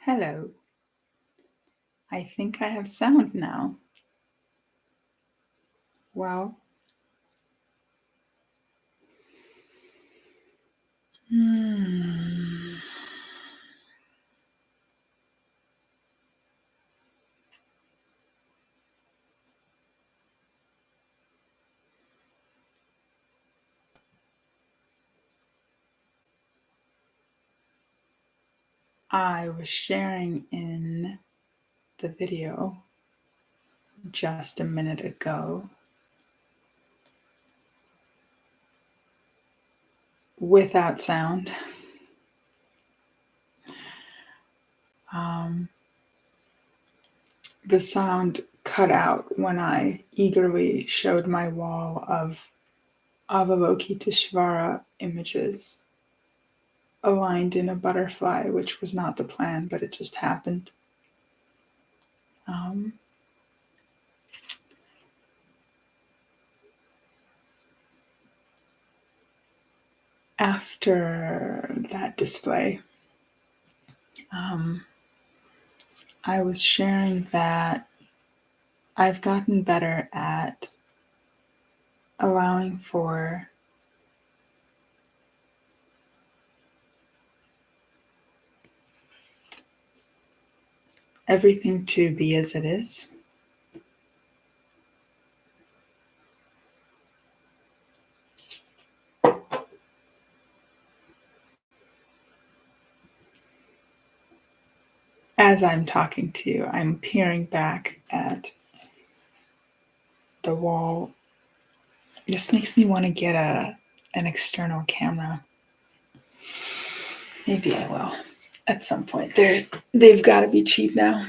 Hello. I think I have sound now. Well, I was sharing in the video just a minute ago without sound. The sound cut out when I eagerly showed my wall of Avalokiteshvara images aligned in a butterfly, which was not the plan, but it just happened. After that display, I was sharing that I've gotten better at allowing for everything to be as it is. As I'm talking to you, I'm peering back at the wall. This makes me want to get an external camera. Maybe I will at some point. They've got to be cheap now.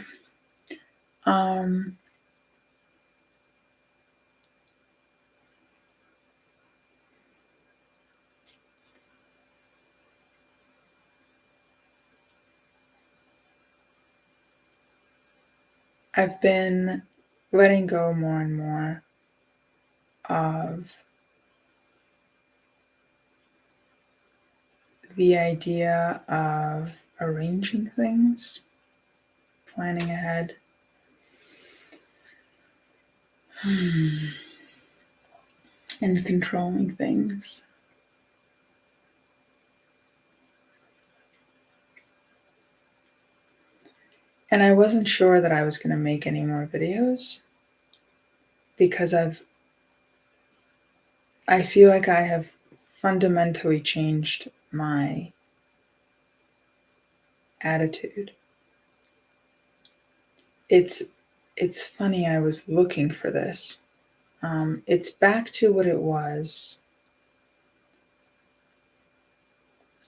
I've been letting go more and more of the idea of arranging things, planning ahead. And controlling things. And I wasn't sure that I was going to make any more videos because I feel like I have fundamentally changed my attitude. It's funny, I was looking for this. It's back to what it was.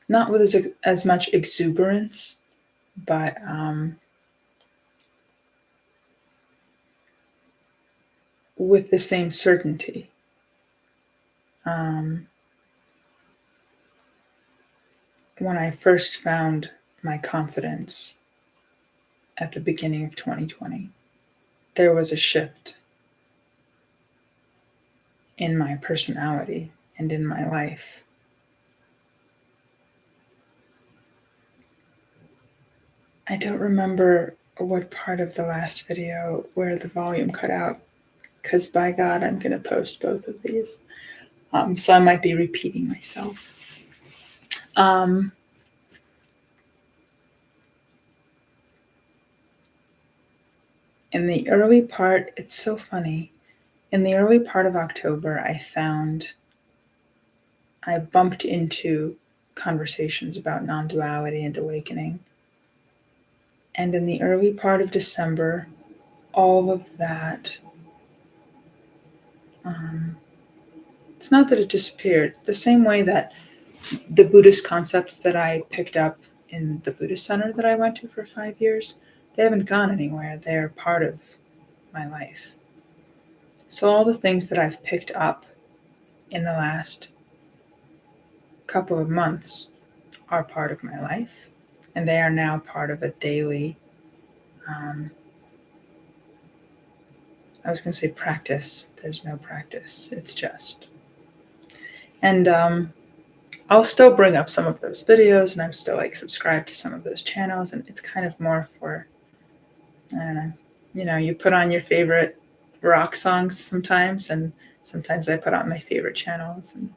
Not with as much exuberance, but with the same certainty. When I first found my confidence at the beginning of 2020, there was a shift in my personality and in my life. I don't remember what part of the last video where the volume cut out, because by God, I'm going to post both of these. So I might be repeating myself. In the early part, it's so funny. In the early part of October, I bumped into conversations about non-duality and awakening. And in the early part of December, all of that, it's not that it disappeared. The same way that the Buddhist concepts that I picked up in the Buddhist center that I went to for 5 years, they haven't gone anywhere. They're part of my life. So all the things that I've picked up in the last couple of months are part of my life, and they are now part of a daily, I was going to say practice. There's no practice. It's just. And I'll still bring up some of those videos, and I'm still like subscribed to some of those channels, and it's kind of more for, I don't know, you put on your favorite rock songs sometimes, and sometimes I put on my favorite channels and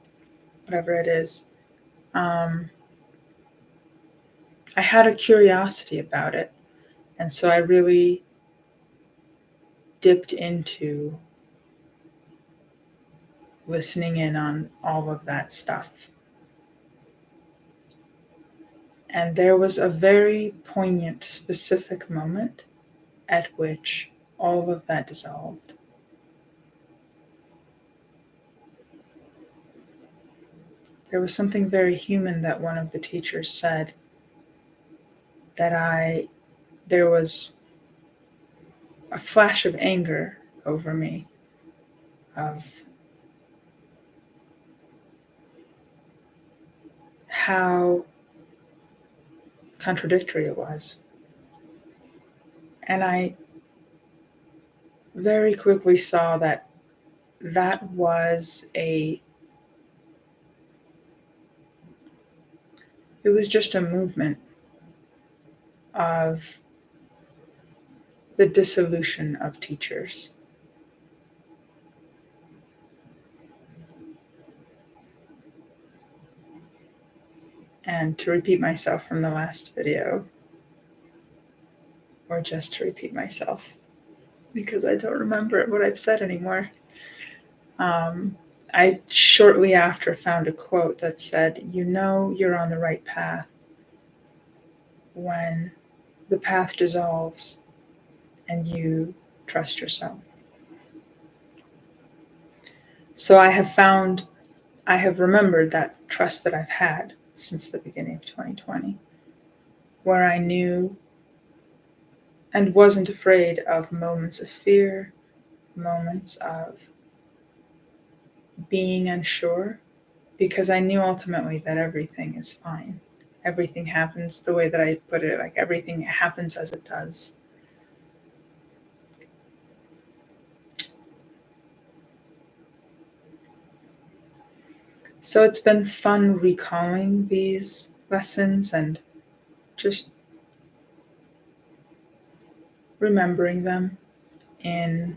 whatever it is. I had a curiosity about it, and so I really dipped into listening in on all of that stuff. And there was a very poignant, specific moment at which all of that dissolved. There was something very human that one of the teachers said that there was a flash of anger over me, of how contradictory it was. And I very quickly saw that was it was just a movement of the dissolution of teachers. And to repeat myself from the last video, or just to repeat myself, because I don't remember what I've said anymore. I shortly after found a quote that said, you're on the right path when the path dissolves and you trust yourself. So I have remembered that trust that I've had since the beginning of 2020, where I knew and wasn't afraid of moments of fear, moments of being unsure, because I knew ultimately that everything is fine. Everything happens the way that I put it, like everything happens as it does. So it's been fun recalling these lessons and just remembering them and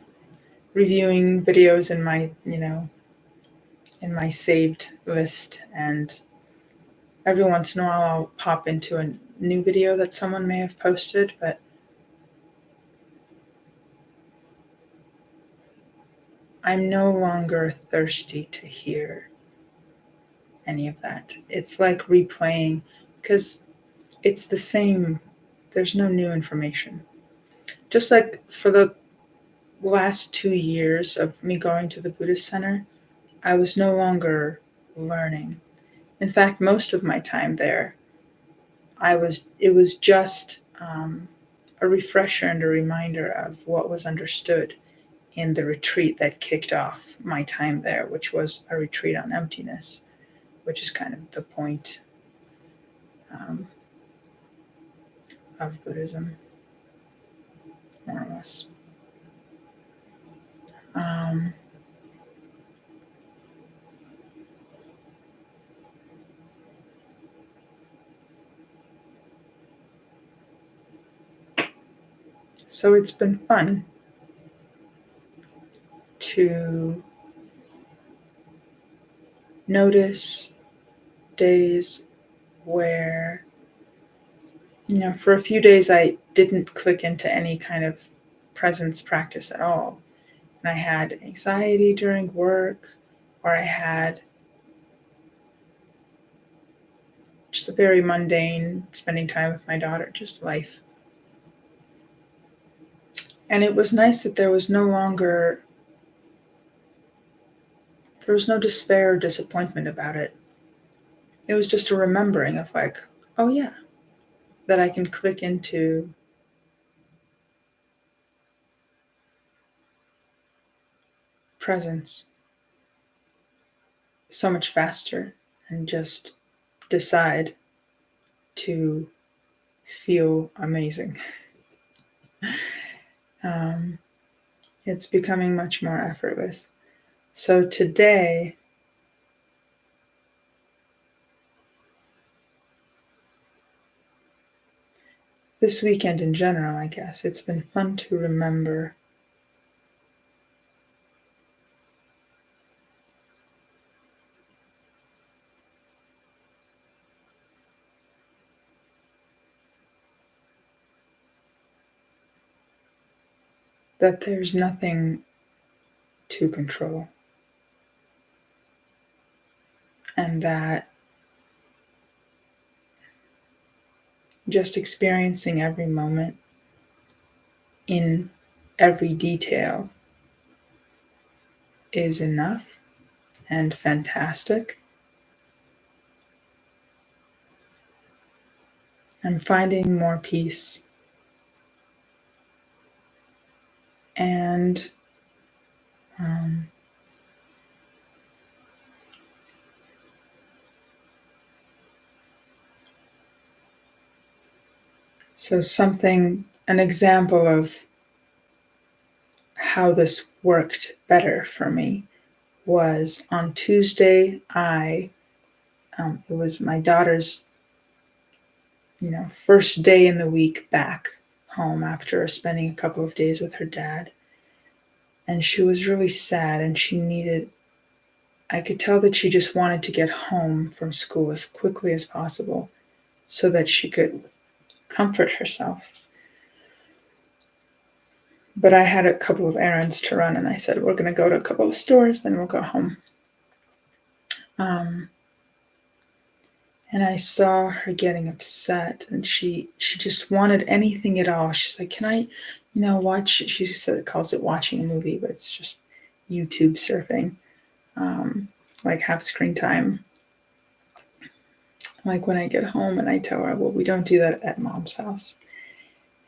reviewing videos in my, in my saved list. And every once in a while I'll pop into a new video that someone may have posted, but I'm no longer thirsty to hear any of that. It's like replaying, because it's the same. There's no new information. Just like for the last 2 years of me going to the Buddhist Center, I was no longer learning. In fact, most of my time there, it was just a refresher and a reminder of what was understood in the retreat that kicked off my time there, which was a retreat on emptiness, which is kind of the point of Buddhism, more or less. So it's been fun to notice days where, for a few days I didn't click into any kind of presence practice at all. And I had anxiety during work, or I had just a very mundane spending time with my daughter, just life. And it was nice that there was no despair or disappointment about it. It was just a remembering of like, oh yeah, that I can click into presence so much faster and just decide to feel amazing. It's becoming much more effortless. So today, this weekend in general, I guess, it's been fun to remember that there's nothing to control, and that just experiencing every moment in every detail is enough and fantastic. I'm finding more peace, and um, so an example of how this worked better for me was on Tuesday. It was my daughter's, first day in the week back home after spending a couple of days with her dad. And she was really sad, and I could tell that she just wanted to get home from school as quickly as possible so that she could comfort herself. But I had a couple of errands to run, and I said, we're going to go to a couple of stores, then we'll go home. Um, and I saw her getting upset, and she just wanted anything at all. She's like, can I, watch, she calls it watching a movie, but it's just YouTube surfing, like have screen time. Like when I get home and I tell her, well, we don't do that at mom's house.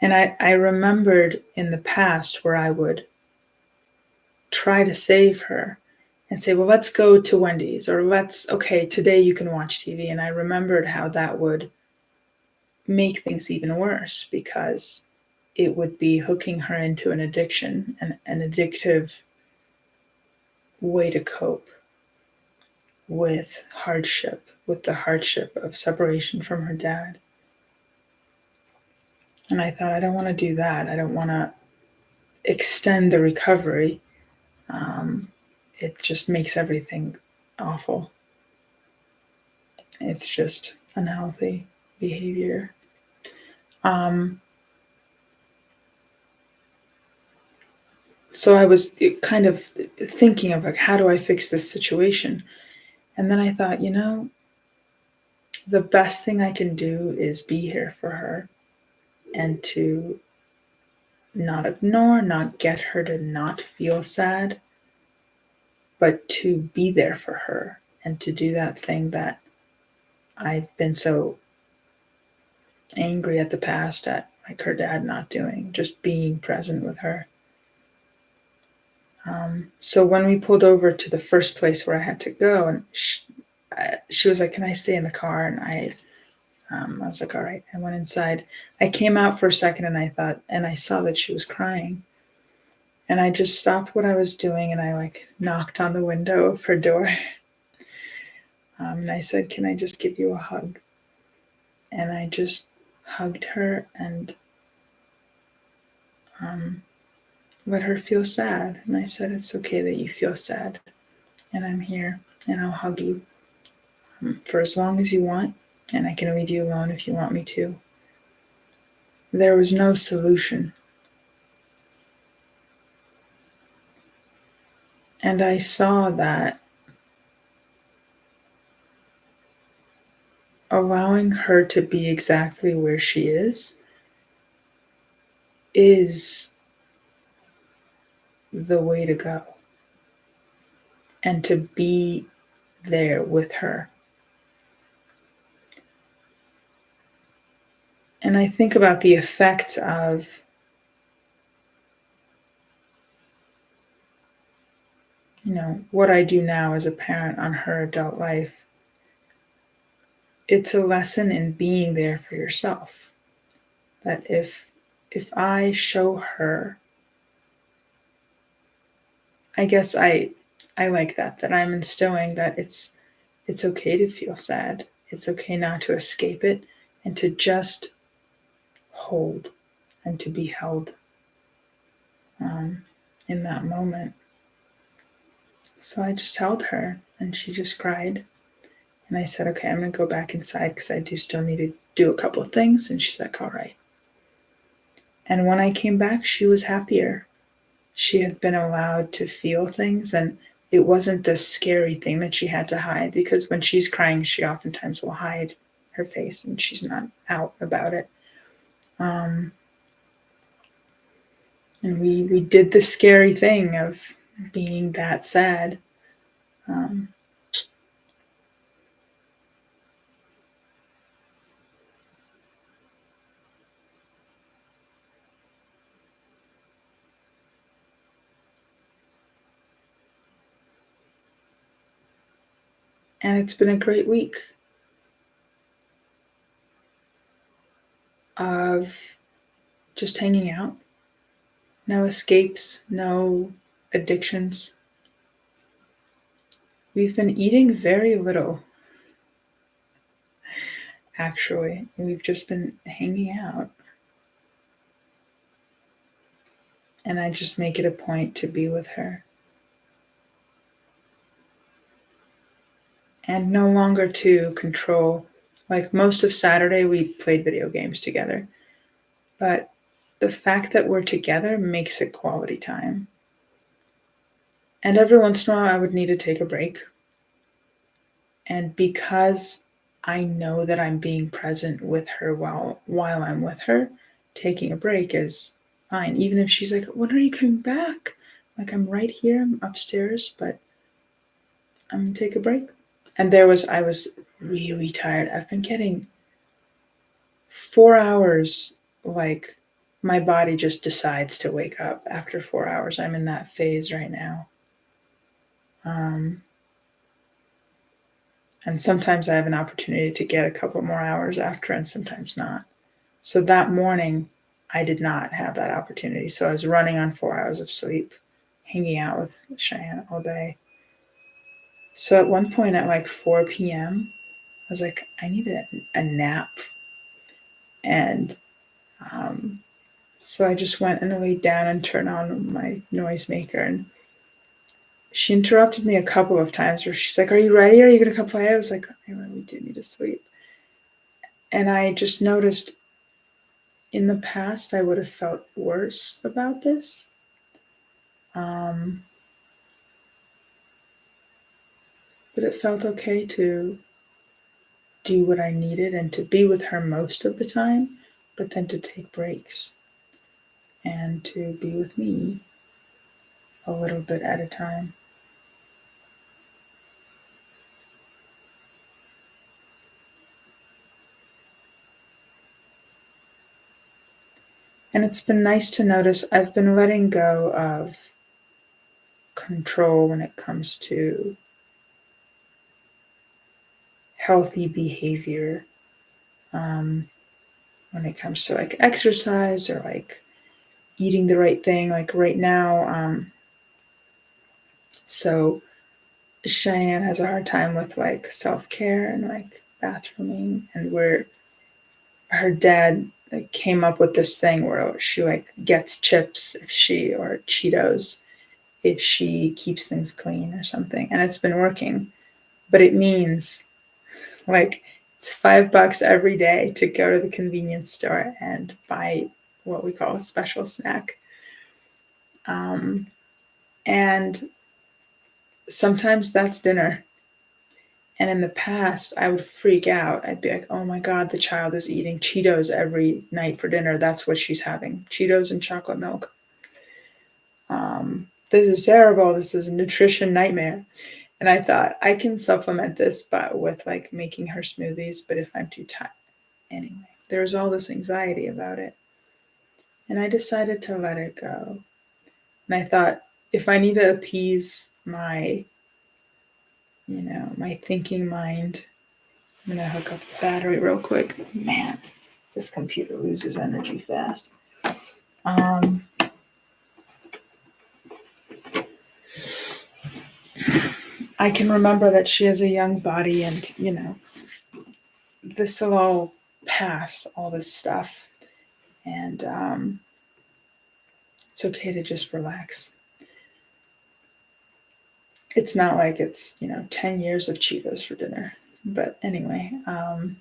And I remembered in the past where I would try to save her and say, well, let's go to Wendy's, or okay, today you can watch TV. And I remembered how that would make things even worse, because it would be hooking her into an addiction, an addictive way to cope with the hardship of separation from her dad. And I thought, I don't want to do that. I don't want to extend the recovery. It just makes everything awful. It's just unhealthy behavior. So I was kind of thinking of like, how do I fix this situation? And then I thought, the best thing I can do is be here for her, and to not ignore, not get her to not feel sad, but to be there for her and to do that thing that I've been so angry at the past at, like her dad not doing, just being present with her. So when we pulled over to the first place where I had to go, and she was like, can I stay in the car? And I was like, all right. I went inside. I came out for a second, and I saw that she was crying. And I just stopped what I was doing, and I knocked on the window of her door. And I said, can I just give you a hug? And I just hugged her and let her feel sad. And I said, it's okay that you feel sad. And I'm here, and I'll hug you for as long as you want. And I can leave you alone if you want me to. There was no solution. And I saw that allowing her to be exactly where she is the way to go. And to be there with her. And I think about the effects of what I do now as a parent on her adult life. It's a lesson in being there for yourself. That if I show her, I guess I like that I'm instilling that it's okay to feel sad. It's okay not to escape it, and to just hold and to be held in that moment. So I just held her and she just cried. And I said, okay, I'm going to go back inside because I do still need to do a couple of things. And she's like, all right. And when I came back, she was happier. She had been allowed to feel things, and it wasn't this scary thing that she had to hide, because when she's crying, she oftentimes will hide her face and she's not out about it. And we did the scary thing of being that sad. And it's been a great week of just hanging out. No escapes, no addictions. We've been eating very little, actually. We've just been hanging out. And I just make it a point to be with her. And no longer to control. Like most of Saturday, we played video games together. But the fact that we're together makes it quality time. And every once in a while, I would need to take a break. And because I know that I'm being present with her while I'm with her, taking a break is fine. Even if she's like, when are you coming back? Like, I'm right here, I'm upstairs, but I'm going to take a break. And I was really tired. I've been getting 4 hours, like my body just decides to wake up after 4 hours. I'm in that phase right now. And sometimes I have an opportunity to get a couple more hours after, and sometimes not. So that morning, I did not have that opportunity. So I was running on 4 hours of sleep, hanging out with Cheyenne all day. So at one point at like 4 p.m., I was like, I need a nap. And so I just went and laid down and turned on my noisemaker. And she interrupted me a couple of times where she's like, are you ready? Are you going to come play? I was like, I really do need to sleep. And I just noticed in the past, I would have felt worse about this. But it felt okay to do what I needed and to be with her most of the time, but then to take breaks and to be with me a little bit at a time. And it's been nice to notice I've been letting go of control when it comes to healthy behavior, when it comes to like exercise or like eating the right thing. Like right now, so Cheyenne has a hard time with like self-care and like bathrooming, and her dad like came up with this thing where she like gets chips or Cheetos if she keeps things clean or something, and it's been working. But it means like it's $5 every day to go to the convenience store and buy what we call a special snack. And sometimes that's dinner. And in the past, I would freak out. I'd be like, oh my God, the child is eating Cheetos every night for dinner. That's what she's having, Cheetos and chocolate milk. This is terrible. This is a nutrition nightmare. And I thought, I can supplement this but with like making her smoothies. But if I'm too tired, anyway, there was all this anxiety about it. And I decided to let it go. And I thought, if I need to appease my thinking mind, I'm going to hook up the battery real quick. Man, this computer loses energy fast. I can remember that she has a young body and, this will all pass, all this stuff. And it's okay to just relax. It's not like it's, 10 years of Cheetos for dinner. But anyway, and,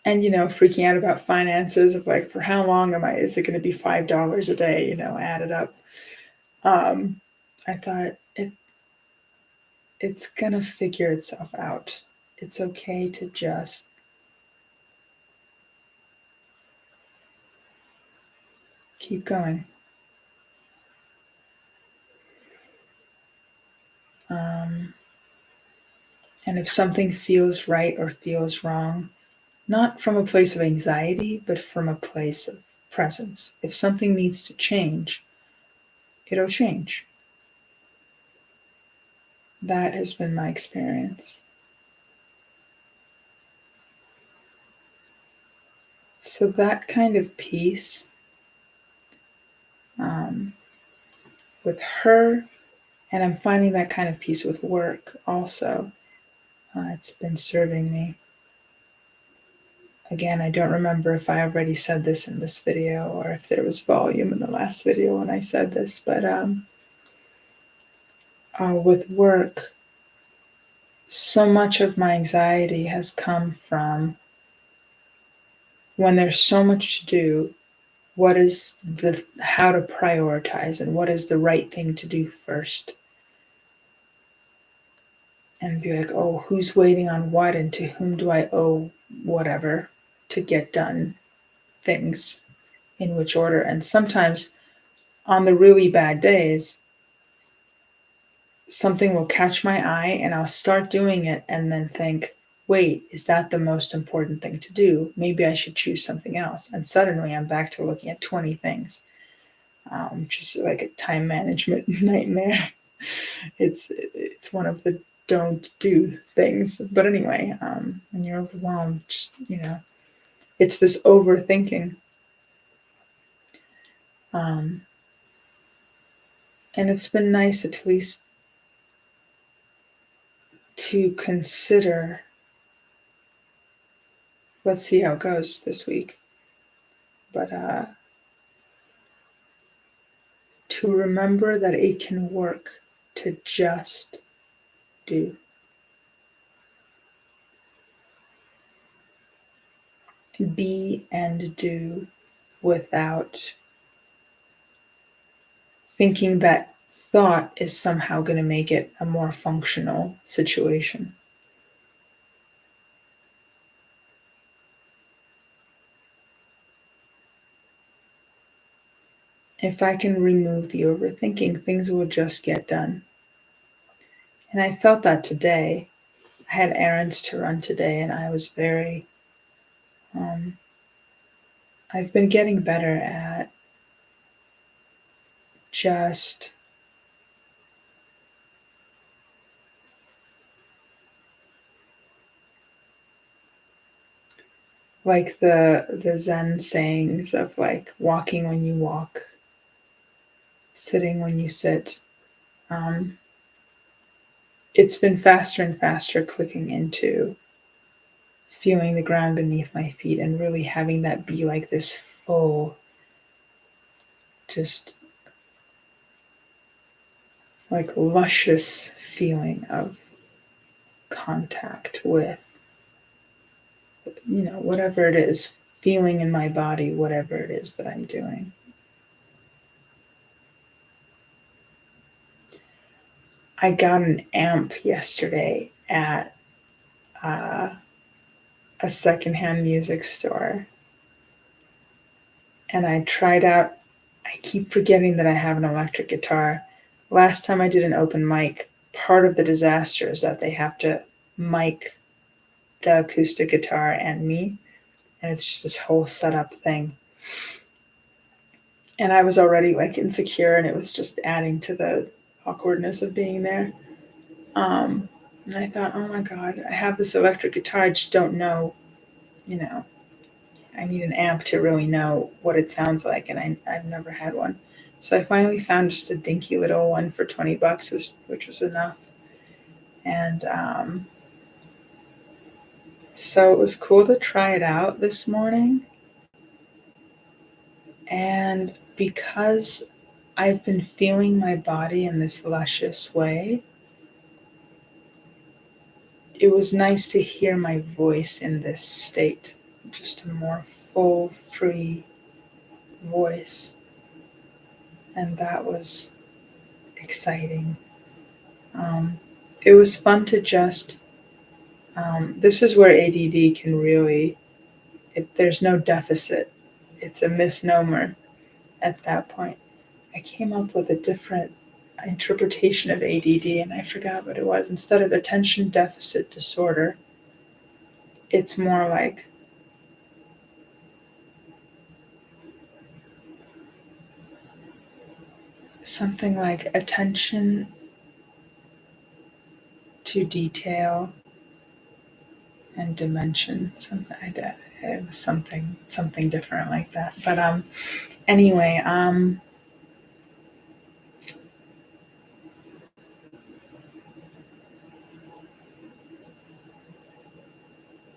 freaking out about finances of like, for how long is it going to be $5 a day, added up. I thought it's going to figure itself out. It's okay to just keep going. And if something feels right or feels wrong, not from a place of anxiety, but from a place of presence. If something needs to change, it'll change. That has been my experience. So that kind of peace with her, and I'm finding that kind of peace with work also. It's been serving me. Again, I don't remember if I already said this in this video or if there was volume in the last video when I said this, but with work, so much of my anxiety has come from when there's so much to do, how to prioritize and what is the right thing to do first. And be like, oh, who's waiting on what and to whom do I owe whatever to get done things in which order. And sometimes on the really bad days, something will catch my eye and I'll start doing it and then think, wait, is that the most important thing to do? Maybe I should choose something else. And suddenly I'm back to looking at 20 things, which is like a time management nightmare. It's one of the don't do things. But anyway, when you're overwhelmed, just, it's this overthinking. And it's been nice at least to consider, let's see how it goes this week, but to remember that it can work to just do. Be and do without thinking that thought is somehow going to make it a more functional situation. If I can remove the overthinking, things will just get done. And I felt that today. I had errands to run today, and I was very, I've been getting better at just like the Zen sayings of like walking when you walk, sitting when you sit. It's been faster and faster clicking into feeling the ground beneath my feet and really having that be like this full, just like luscious feeling of contact with, whatever it is, feeling in my body, whatever it is that I'm doing. I got an amp yesterday at a secondhand music store. And I tried out, I keep forgetting that I have an electric guitar. Last time I did an open mic, part of the disaster is that they have to mic the acoustic guitar and me. And it's just this whole setup thing. And I was already like insecure and it was just adding to the awkwardness of being there. And I thought, oh my God, I have this electric guitar. I just don't know, I need an amp to really know what it sounds like. And I've never had one. So I finally found just a dinky little one for $20, which was enough. And So it was cool to try it out this morning. And because I've been feeling my body in this luscious way, it was nice to hear my voice in this state, just a more full, free voice. And that was exciting. Um, it was fun to just, this is where ADD can really, there's no deficit. It's a misnomer at that point. I came up with a different interpretation of ADD and I forgot what it was. Instead of attention deficit disorder, it's more like something like attention to detail and dimension, something like that. It was something different like that. But anyway,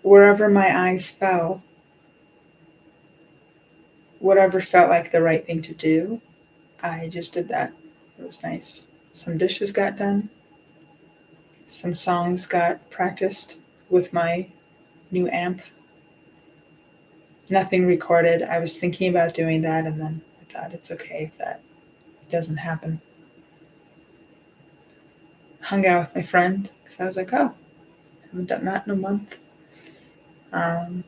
wherever my eyes fell, whatever felt like the right thing to do, I just did that. It was nice. Some dishes got done. Some songs got practiced with my new amp. Nothing recorded. I was thinking about doing that and then I thought it's okay if that doesn't happen. Hung out with my friend because I was like, oh, I haven't done that in a month. Um,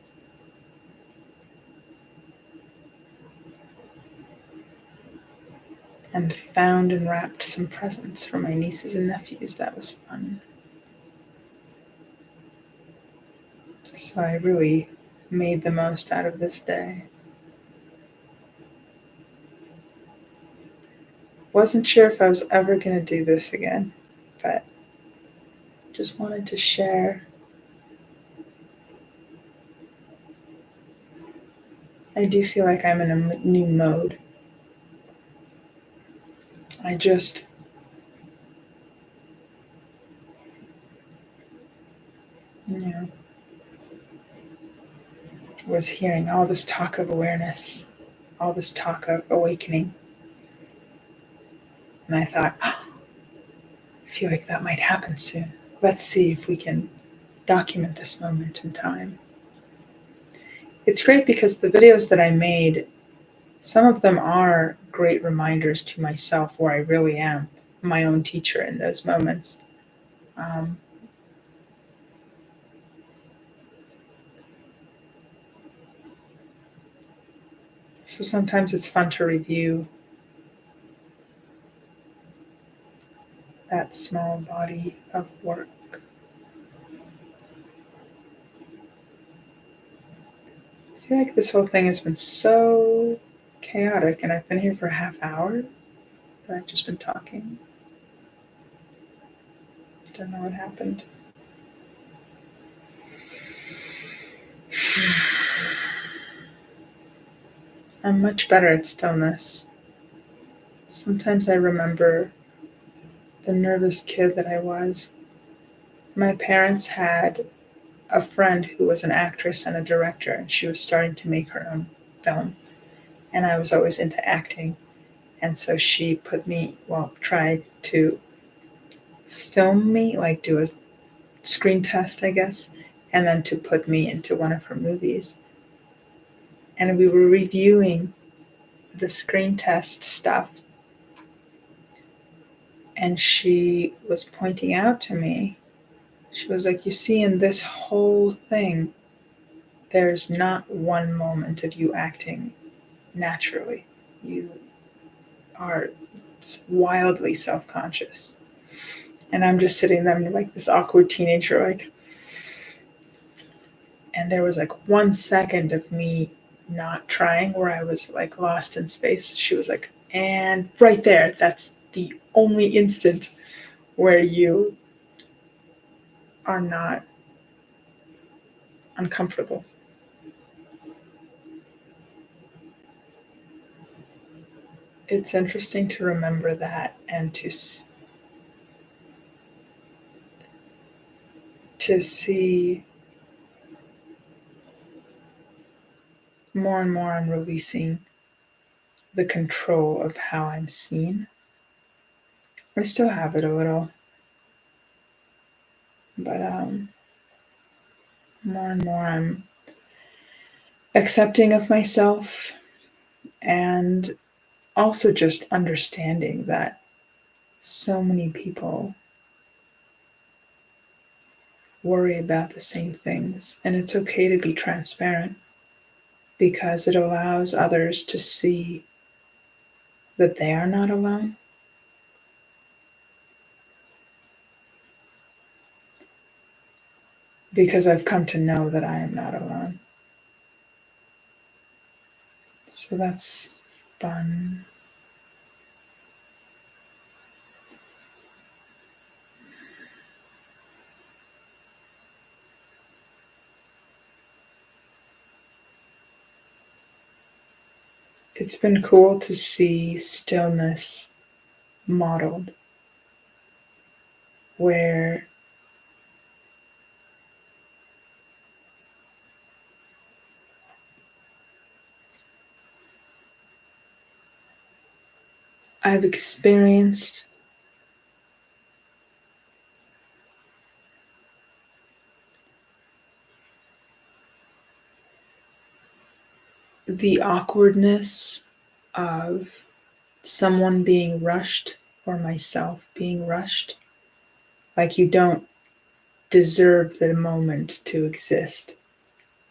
and found and wrapped some presents for my nieces and nephews. That was fun. So I really made the most out of this day. Wasn't sure if I was ever going to do this again, but just wanted to share. I do feel like I'm in a new mode. I just, you know, was hearing all this talk of awareness, all this talk of awakening. And I thought, oh, I feel like that might happen soon. Let's see if we can document this moment in time. It's great because the videos that I made, some of them are great reminders to myself where I really am my own teacher in those moments. Um, so sometimes it's fun to review that small body of work. I feel like this whole thing has been so chaotic, and I've been here for a half hour that I've just been talking. Don't know what happened. I'm much better at stillness. Sometimes I remember the nervous kid that I was. My parents had a friend who was an actress and a director, and she was starting to make her own film. And I was always into acting. And so she tried to film me, like do a screen test, I guess, and then to put me into one of her movies. And we were reviewing the screen test stuff. And she was pointing out to me, she was like, you see, in this whole thing, there's not one moment of you acting naturally. You are wildly self-conscious. And I'm just sitting there like this awkward teenager, like, and there was like 1 second of me not trying where I was like lost in space. She was like, and right there, that's the only instant where you are not uncomfortable. It's interesting to remember that and to see more and more I'm releasing the control of how I'm seen. I still have it a little, but more and more I'm accepting of myself, and also just understanding that so many people worry about the same things, and it's okay to be transparent because it allows others to see that they are not alone. Because I've come to know that I am not alone. So that's fun. It's been cool to see stillness modeled, where I've experienced the awkwardness of someone being rushed or myself being rushed. Like you don't deserve the moment to exist.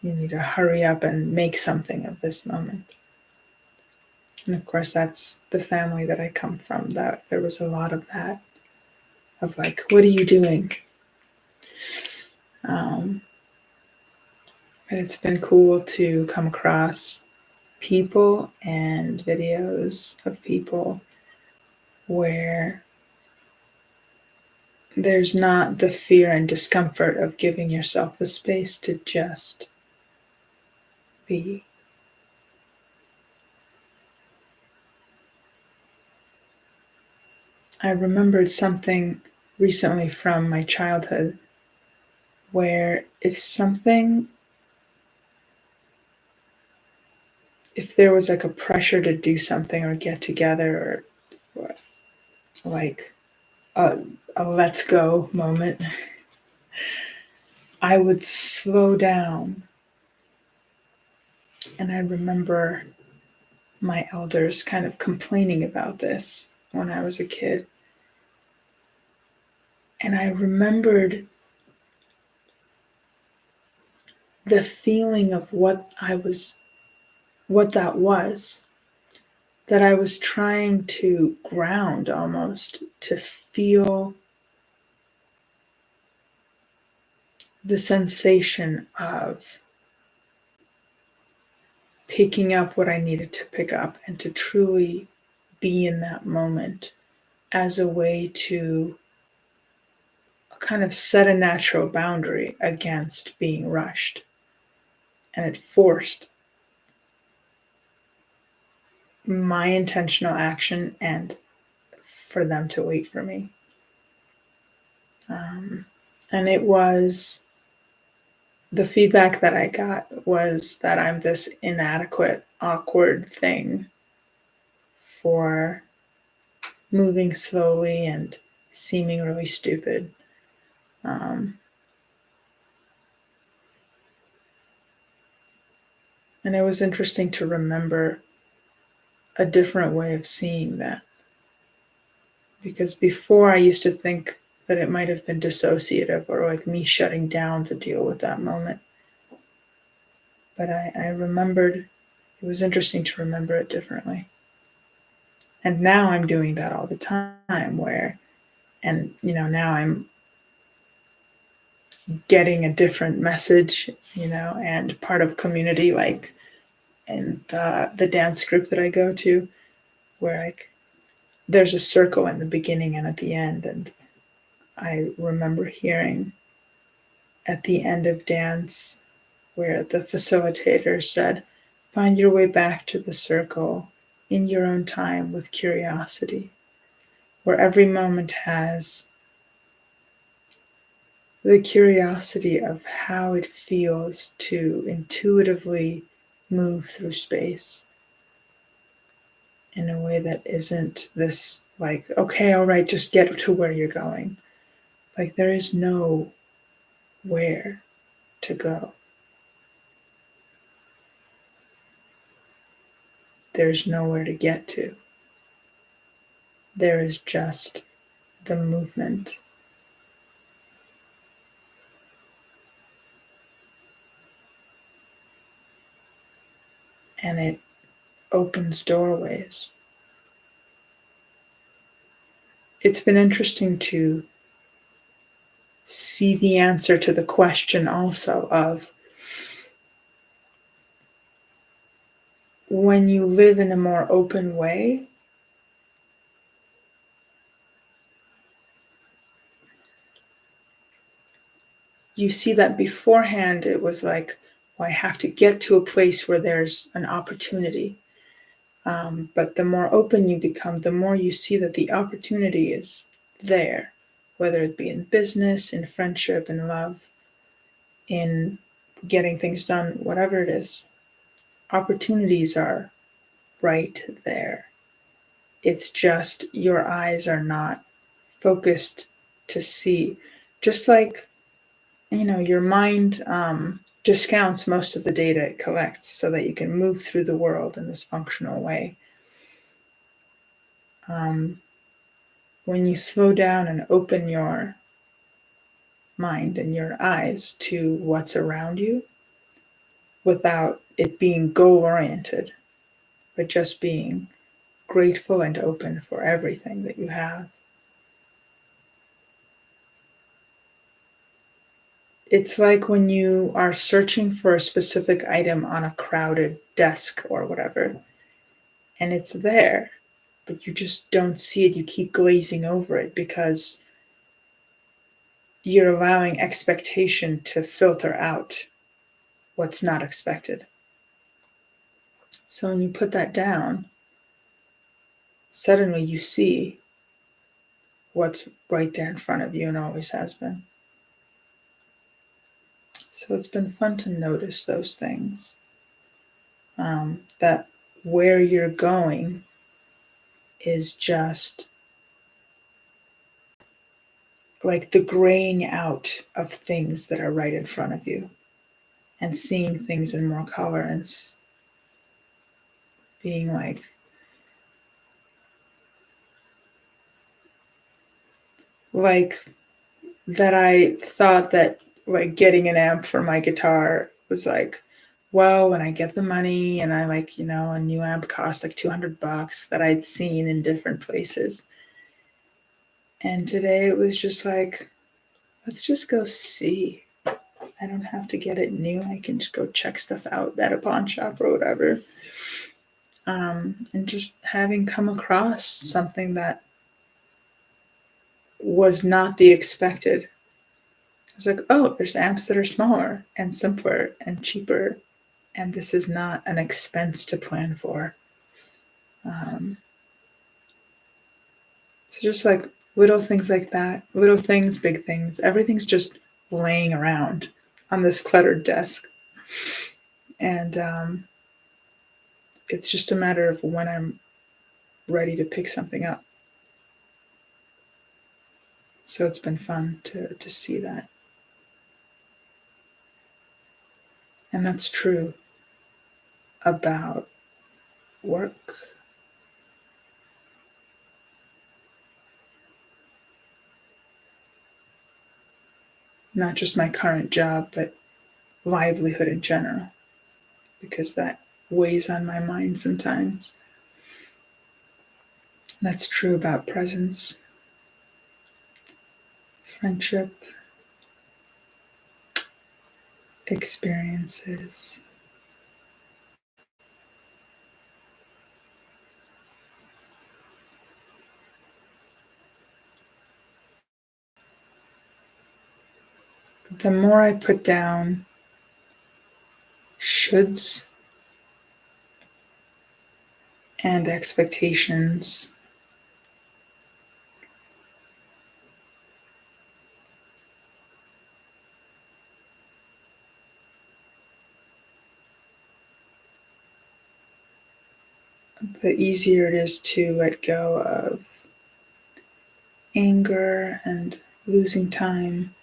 You need to hurry up and make something of this moment. And of course, that's the family that I come from. That there was a lot of that, of like, what are you doing? Um, and it's been cool to come across people and videos of people where there's not the fear and discomfort of giving yourself the space to just be. I remembered something recently from my childhood where if there was like a pressure to do something or get together or like a let's go moment, I would slow down. And I remember my elders kind of complaining about this when I was a kid. And I remembered the feeling of what that was, that I was trying to ground almost, to feel the sensation of picking up what I needed to pick up and to truly be in that moment as a way to kind of set a natural boundary against being rushed. And it forced my intentional action and for them to wait for me. Um, and it was the feedback that I got was that I'm this inadequate, awkward thing for moving slowly and seeming really stupid. Um, and it was interesting to remember a different way of seeing that. Because before I used to think that it might have been dissociative or like me shutting down to deal with that moment. But I remembered, it was interesting to remember it differently. And now I'm doing that all the time and now I'm getting a different message, and part of community, like in the dance group that I go to, where like there's a circle in the beginning and at the end. And I remember hearing at the end of dance where the facilitator said, find your way back to the circle in your own time with curiosity, where every moment has the curiosity of how it feels to intuitively move through space in a way that isn't this like, okay, all right, just get to where you're going. Like there is no where to go. There's nowhere to get to. There is just the movement. And it opens doorways. It's been interesting to see the answer to the question also of when you live in a more open way, you see that beforehand it was like, well, I have to get to a place where there's an opportunity. But the more open you become, the more you see that the opportunity is there, whether it be in business, in friendship, in love, in getting things done, whatever it is. Opportunities are right there. It's just your eyes are not focused to see. Just like, your mind discounts most of the data it collects so that you can move through the world in this functional way. When you slow down and open your mind and your eyes to what's around you without it being goal oriented, but just being grateful and open for everything that you have. It's like when you are searching for a specific item on a crowded desk or whatever, and it's there, but you just don't see it. You keep glazing over it because you're allowing expectation to filter out what's not expected. So when you put that down, suddenly you see what's right there in front of you and always has been. So it's been fun to notice those things. That where you're going is just like the graying out of things that are right in front of you and seeing things in more color and being like that. I thought that like getting an amp for my guitar was like, well, when I get the money and I a new amp costs like $200 that I'd seen in different places. And today it was just like, let's just go see. I don't have to get it new. I can just go check stuff out at a pawn shop or whatever. And just having come across something that was not the expected. I was like, oh, there's amps that are smaller and simpler and cheaper, and this is not an expense to plan for. So just like little things like that, little things, big things, everything's just laying around on this cluttered desk. And it's just a matter of when I'm ready to pick something up. So it's been fun to see that. And that's true about work, not just my current job, but livelihood in general, because that weighs on my mind sometimes. That's true about presence, friendship, experiences. The more I put down shoulds and expectations, the easier it is to let go of anger and losing time.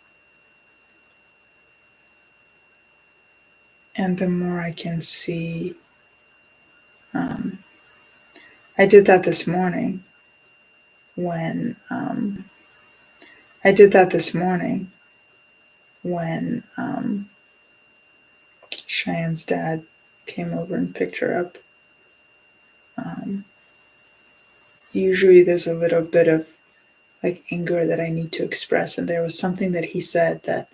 And the more I can see, um, I did that this morning when I did that this morning when Cheyenne's dad came over and picked her up. Um, Usually there's a little bit of like anger that I need to express, and there was something that he said that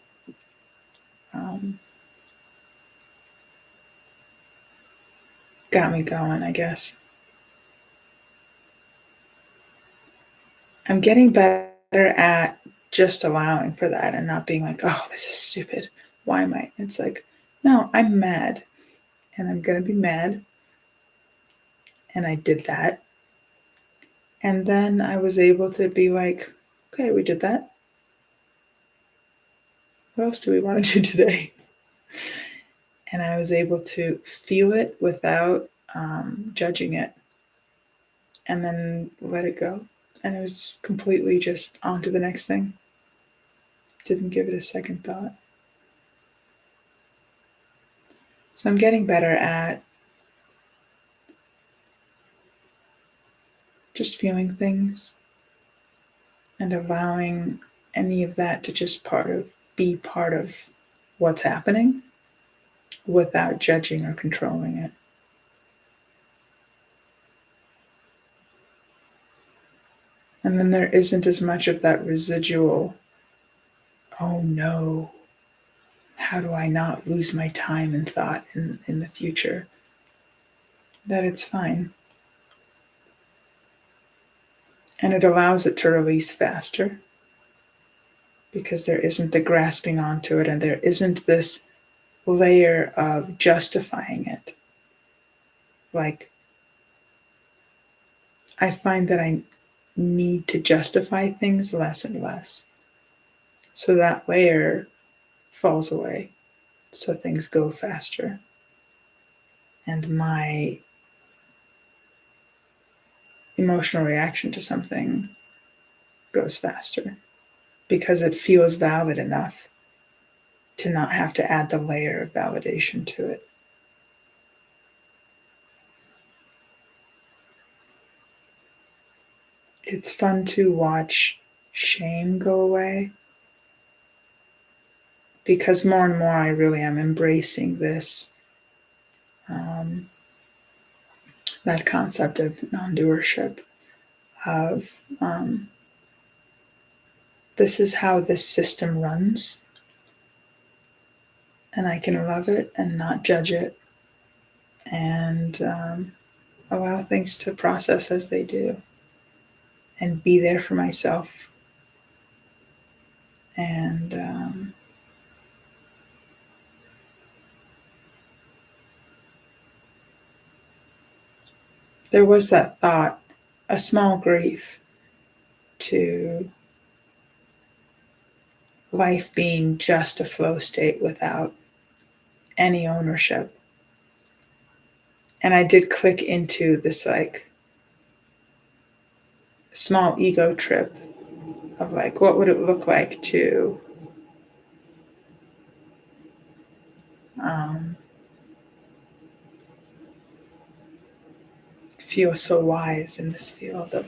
um, got me going, I guess. I'm getting better at just allowing for that and not being like, oh, this is stupid. Why am I? It's like, no, I'm mad and I'm going to be mad. And I did that. And then I was able to be like, okay, we did that. What else do we want to do today? And I was able to feel it without judging it and then let it go. And it was completely just on to the next thing. Didn't give it a second thought. So I'm getting better at just feeling things and allowing any of that to just be part of what's happening without judging or controlling it. And then there isn't as much of that residual, oh no, how do I not lose my time and thought in the future? That it's fine. And it allows it to release faster because there isn't the grasping onto it and there isn't this layer of justifying it. Like, I find that I need to justify things less and less. So that layer falls away. So things go faster. And my emotional reaction to something goes faster because it feels valid enough to not have to add the layer of validation to it. It's fun to watch shame go away because more and more I really am embracing this, um, that concept of non-doership, of this is how this system runs, and I can love it and not judge it and allow things to process as they do and be there for myself. And there was that thought, a small grief to life being just a flow state without any ownership. And I did click into this like small ego trip of like, what would it look like to um, feel so wise in this field of.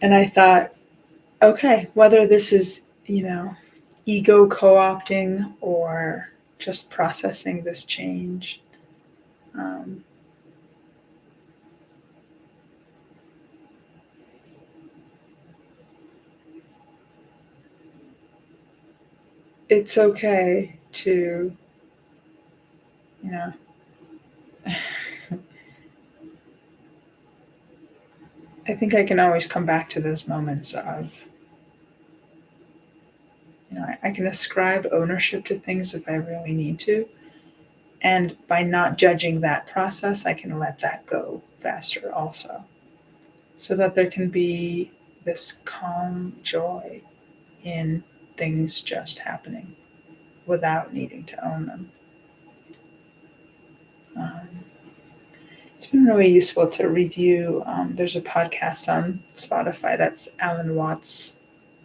And I thought, okay, whether this is, ego co opting or just processing this change, um, it's okay to, you know, I think I can always come back to those moments of, I can ascribe ownership to things if I really need to. And by not judging that process, I can let that go faster also. So that there can be this calm joy in things just happening without needing to own them. Um, it's been really useful to review. There's a podcast on Spotify that's Alan Watts,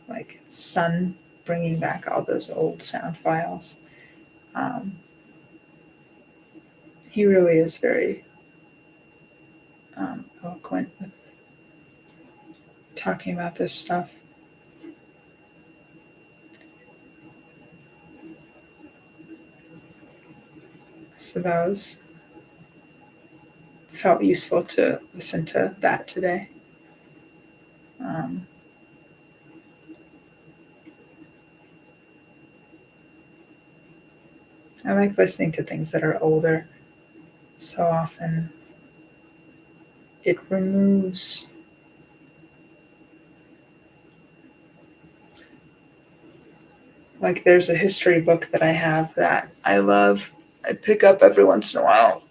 like son, bringing back all those old sound files. Um, he really is very eloquent with talking about this stuff. So that was felt useful to listen to that today. Um, I like listening to things that are older. So often it removes, like, there's a history book that I have that I love. I pick up every once in a while.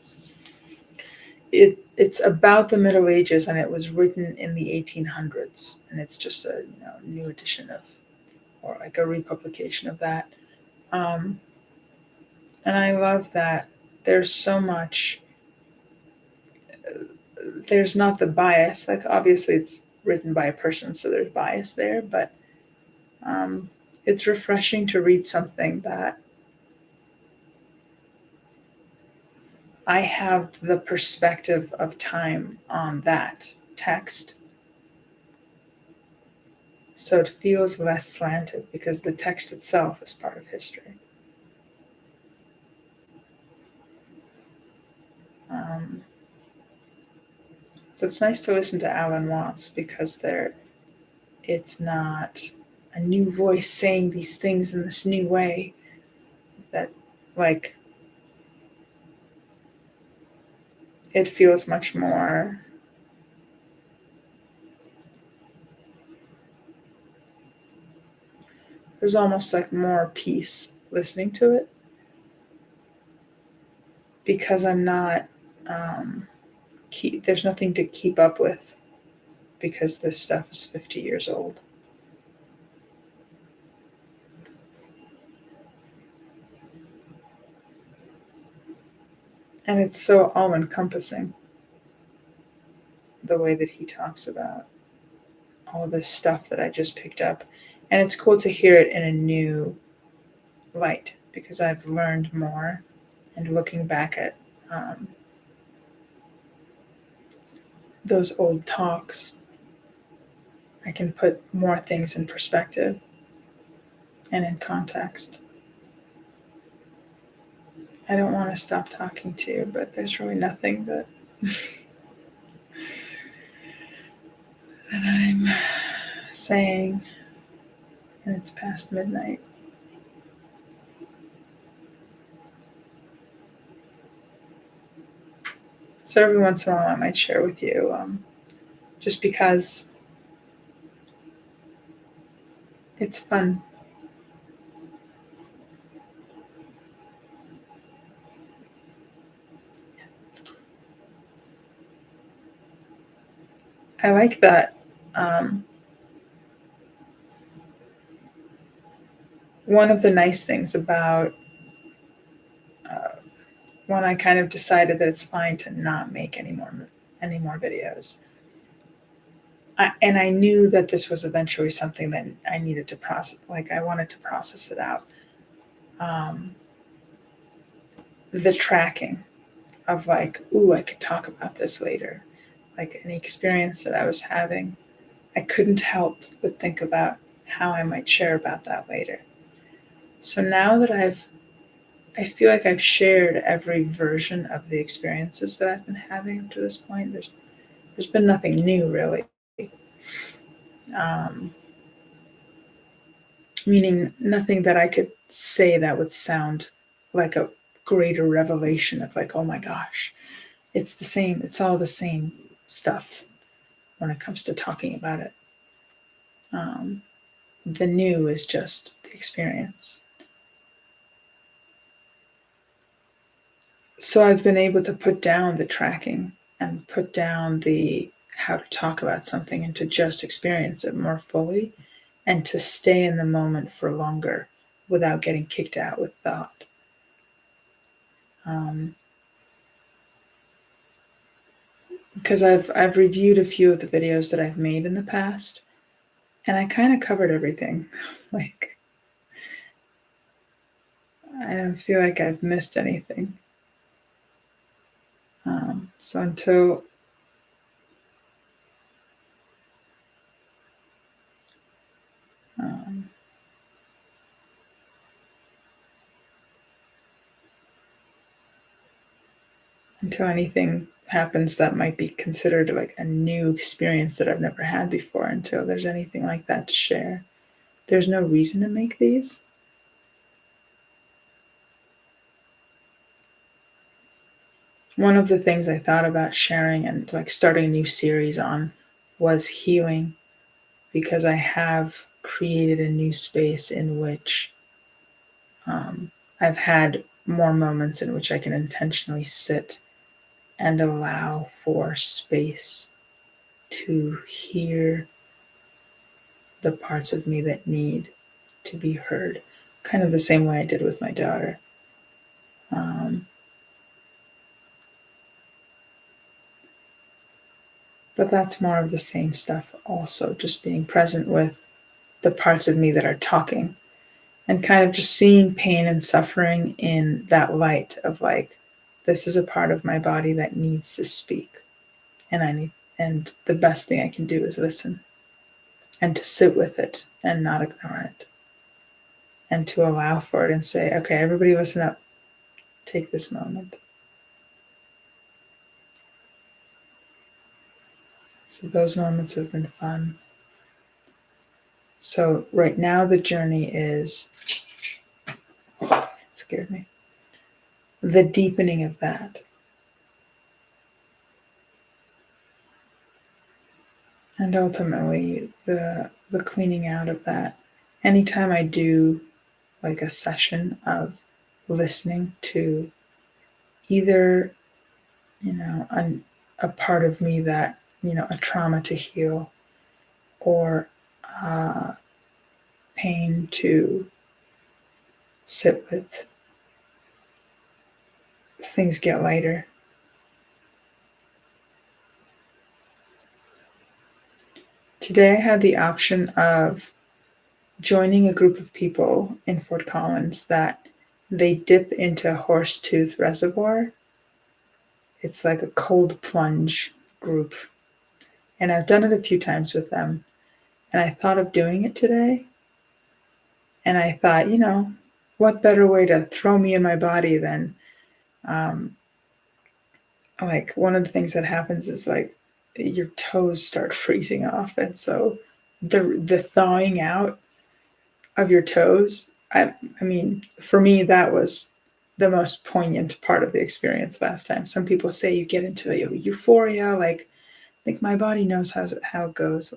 It's about the Middle Ages and it was written in the 1800s, and it's just a new edition of, or like a republication of that. Um, and I love that there's so much. There's not the bias. Like, obviously it's written by a person, so there's bias there, but um, it's refreshing to read something that I have the perspective of time on that text. So it feels less slanted because the text itself is part of history. Um, so it's nice to listen to Alan Watts because it's not a new voice saying these things in this new way that, like, it feels much more, there's almost like more peace listening to it because I'm not, um, there's nothing to keep up with because this stuff is 50 years old. And it's so all encompassing the way that he talks about all this stuff that I just picked up. And it's cool to hear it in a new light because I've learned more. And looking back at um, those old talks, I can put more things in perspective and in context. I don't want to stop talking to you, but there's really nothing that that I'm saying, and it's past midnight. So every once in a while, I might share with you, just because it's fun. I like that. Um, One of the nice things about uh, when I kind of decided that it's fine to not make any more videos, and I knew that this was eventually something that I needed to process. Like, I wanted to process it out. Um, the tracking of, like, ooh, I could talk about this later, like an experience that I was having. I couldn't help but think about how I might share about that later. So now that I feel like I've shared every version of the experiences that I've been having up to this point. There's been nothing new really. Um, Meaning nothing that I could say that would sound like a greater revelation of, like, oh my gosh, it's the same. It's all the same stuff when it comes to talking about it. Um, the new is just the experience. So I've been able to put down the tracking and put down the how to talk about something and to just experience it more fully and to stay in the moment for longer without getting kicked out with thought. Um, because I've reviewed a few of the videos that I've made in the past, and I kind of covered everything. Like, I don't feel like I've missed anything. So um, until anything happens that might be considered like a new experience that I've never had before, until there's anything like that to share, there's no reason to make these. One of the things I thought about sharing and like starting a new series on was healing, because I have created a new space in which I've had more moments in which I can intentionally sit and allow for space to hear the parts of me that need to be heard, kind of the same way I did with my daughter. Um, but that's more of the same stuff, also, just being present with the parts of me that are talking and kind of just seeing pain and suffering in that light of like, this is a part of my body that needs to speak. And the best thing I can do is listen and to sit with it and not ignore it and to allow for it and say, okay, everybody listen up, take this moment. So those moments have been fun. So right now the journey is, oh, it scared me, the deepening of that. And ultimately the cleaning out of that. Anytime I do like a session of listening to either, a part of me that, a trauma to heal, or uh, pain to sit with, things get lighter. Today I had the option of joining a group of people in Fort Collins that they dip into Horsetooth Reservoir. It's like a cold plunge group. And I've done it a few times with them. And I thought of doing it today. And I thought, what better way to throw me in my body than, um, like, one of the things that happens is like your toes start freezing off. And so the thawing out of your toes, I mean, for me, that was the most poignant part of the experience last time. Some people say you get into a euphoria, like my body knows how it goes.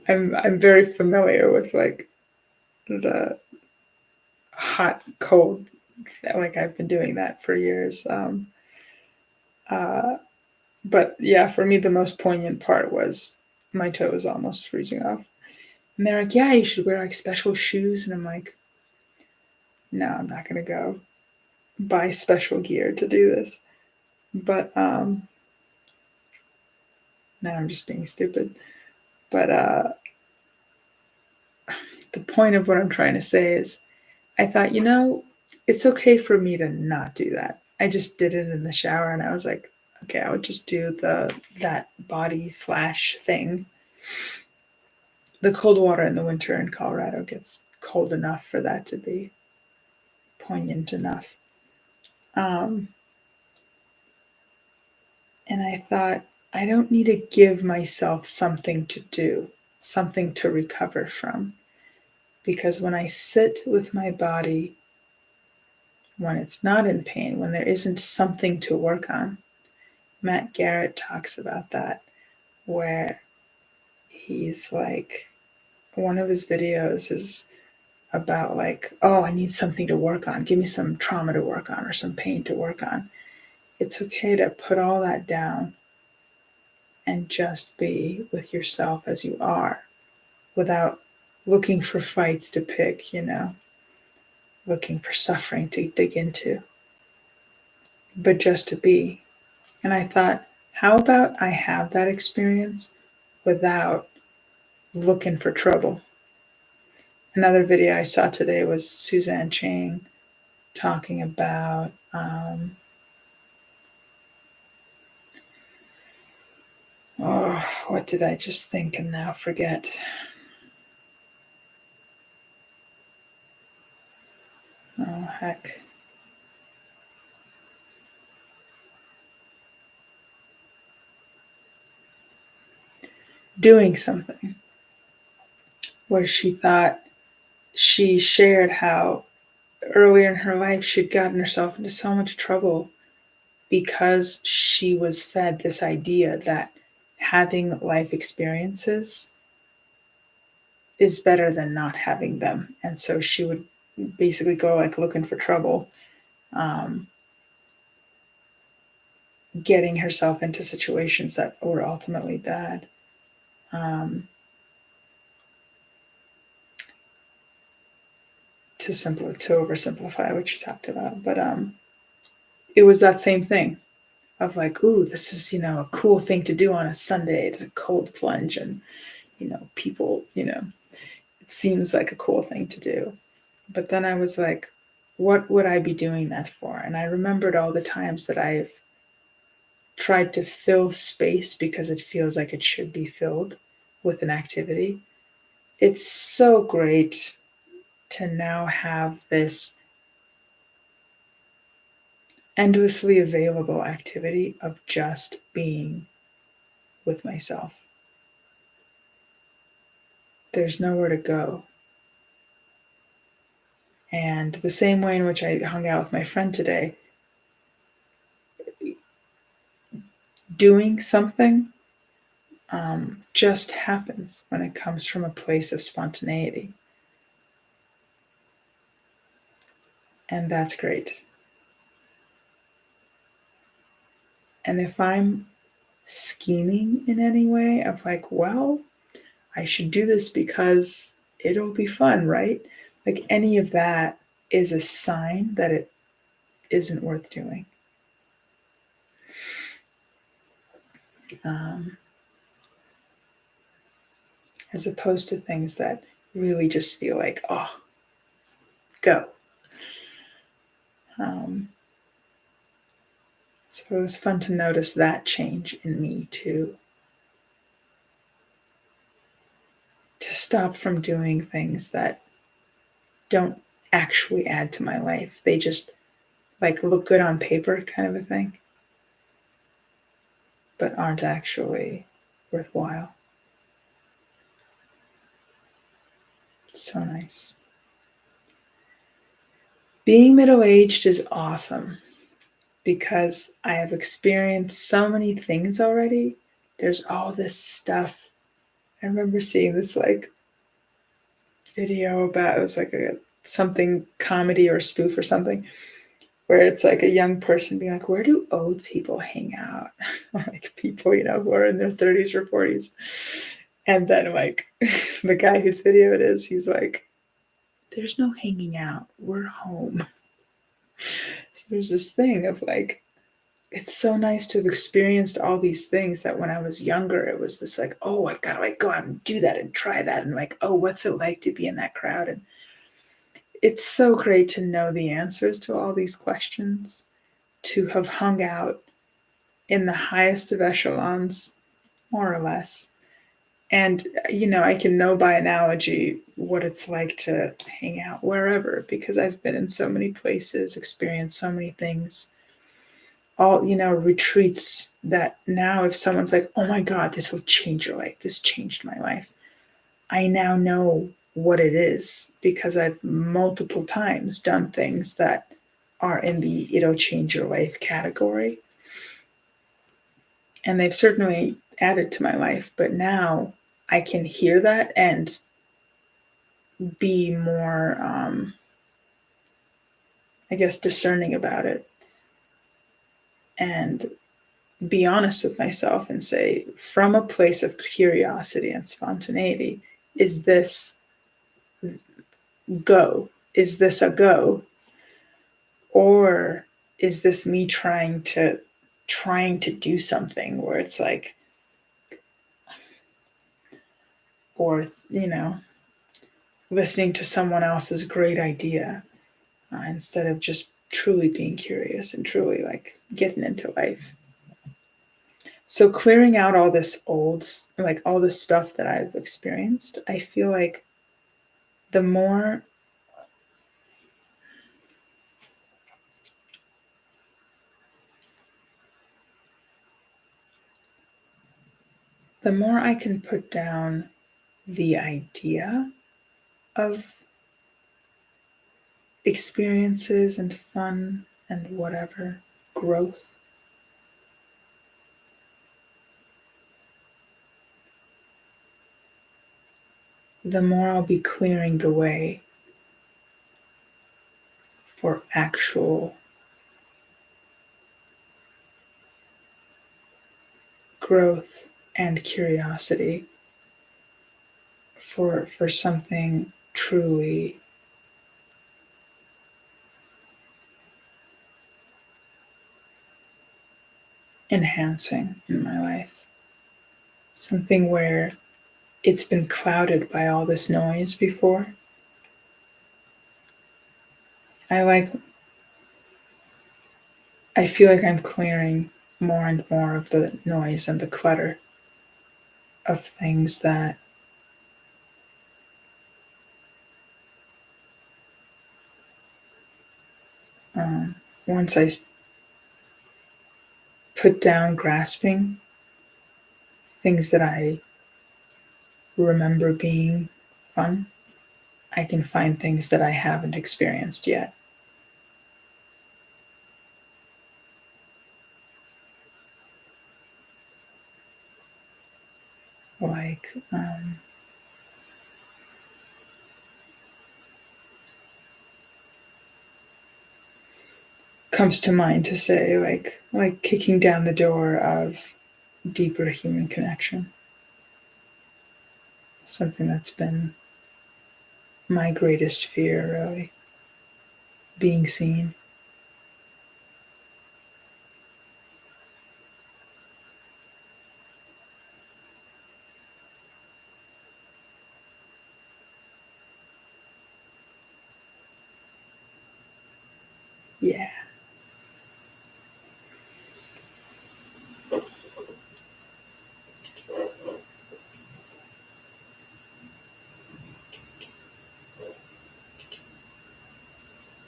I'm very familiar with like the hot cold. Like I've been doing that for years. Uh, but yeah, for me the most poignant part was my toes almost freezing off. And they're like, "Yeah, you should wear like special shoes," and I'm like, "No, I'm not gonna go buy special gear to do this." But no, I'm just being stupid. But the point of what I'm trying to say is, I thought, it's okay for me to not do that. I just did it in the shower, and I was like, okay, I would just do that body flash thing. The cold water in the winter in Colorado gets cold enough for that to be poignant enough. Um, and I thought, I don't need to give myself something to do, something to recover from. Because when I sit with my body, when it's not in pain, when there isn't something to work on, Matt Garrett talks about that, where he's like, one of his videos is about like, oh, I need something to work on. Give me some trauma to work on or some pain to work on. It's okay to put all that down and just be with yourself as you are without looking for fights to pick, looking for suffering to dig into. but just to be. And I thought, how about I have that experience without looking for trouble? Another video I saw today was Suzanne Chang talking about what did I just think and now forget? Oh, heck. Doing something where she shared how earlier in her life she'd gotten herself into so much trouble because she was fed this idea that having life experiences is better than not having them. And so she would basically go like looking for trouble, um, getting herself into situations that were ultimately bad. Um, to oversimplify what you talked about, but it was that same thing of like, ooh, this is a cool thing to do on a Sunday, to cold plunge, and people, it seems like a cool thing to do. But then I was like, what would I be doing that for? And I remembered all the times that I've tried to fill space because it feels like it should be filled with an activity. It's so great to now have this endlessly available activity of just being with myself. There's nowhere to go. And the same way in which I hung out with my friend today, doing something just happens when it comes from a place of spontaneity. And that's great. And if I'm scheming in any way of like, well, I should do this because it'll be fun, right? Like any of that is a sign that it isn't worth doing. Um, as opposed to things that really just feel like, oh, go. Um, so it was fun to notice that change in me too. To stop from doing things that don't actually add to my life. They just like look good on paper, kind of a thing, but aren't actually worthwhile. It's so nice. Being middle aged is awesome because I have experienced so many things already. There's all this stuff. I remember seeing this like video about, it was like a something comedy or spoof or something, where it's like a young person being like, where do old people hang out? Like people, who are in their 30s or 40s. And then like the guy whose video it is, he's like, there's no hanging out. We're home. So there's this thing of like, it's so nice to have experienced all these things that when I was younger, it was this like, oh, I've got to like go out and do that and try that. And like, oh, what's it like to be in that crowd? And it's so great to know the answers to all these questions, to have hung out in the highest of echelons, more or less. And, I can know by analogy what it's like to hang out wherever, because I've been in so many places, experienced so many things, all, retreats that now if someone's like, oh my God, this will change your life, this changed my life, I now know what it is because I've multiple times done things that are in the it'll change your life category. And they've certainly added to my life, but now I can hear that and be more, I guess, discerning about it and be honest with myself and say, from a place of curiosity and spontaneity, is this go? Is this a go? Or is this me trying to do something where it's like, or listening to someone else's great idea, instead of just truly being curious and truly like getting into life. So clearing out all this like all this stuff that I've experienced, I feel like the more the more I can put down the idea of experiences and fun and whatever growth, the more I'll be clearing the way for actual growth and curiosity, for something truly enhancing in my life. Something where it's been clouded by all this noise before. I like I feel like I'm clearing more and more of the noise and the clutter of things that once I put down grasping things that I remember being fun, I can find things that I haven't experienced yet. Like, comes to mind to say, like kicking down the door of deeper human connection. Something that's been my greatest fear, really, being seen. Yeah.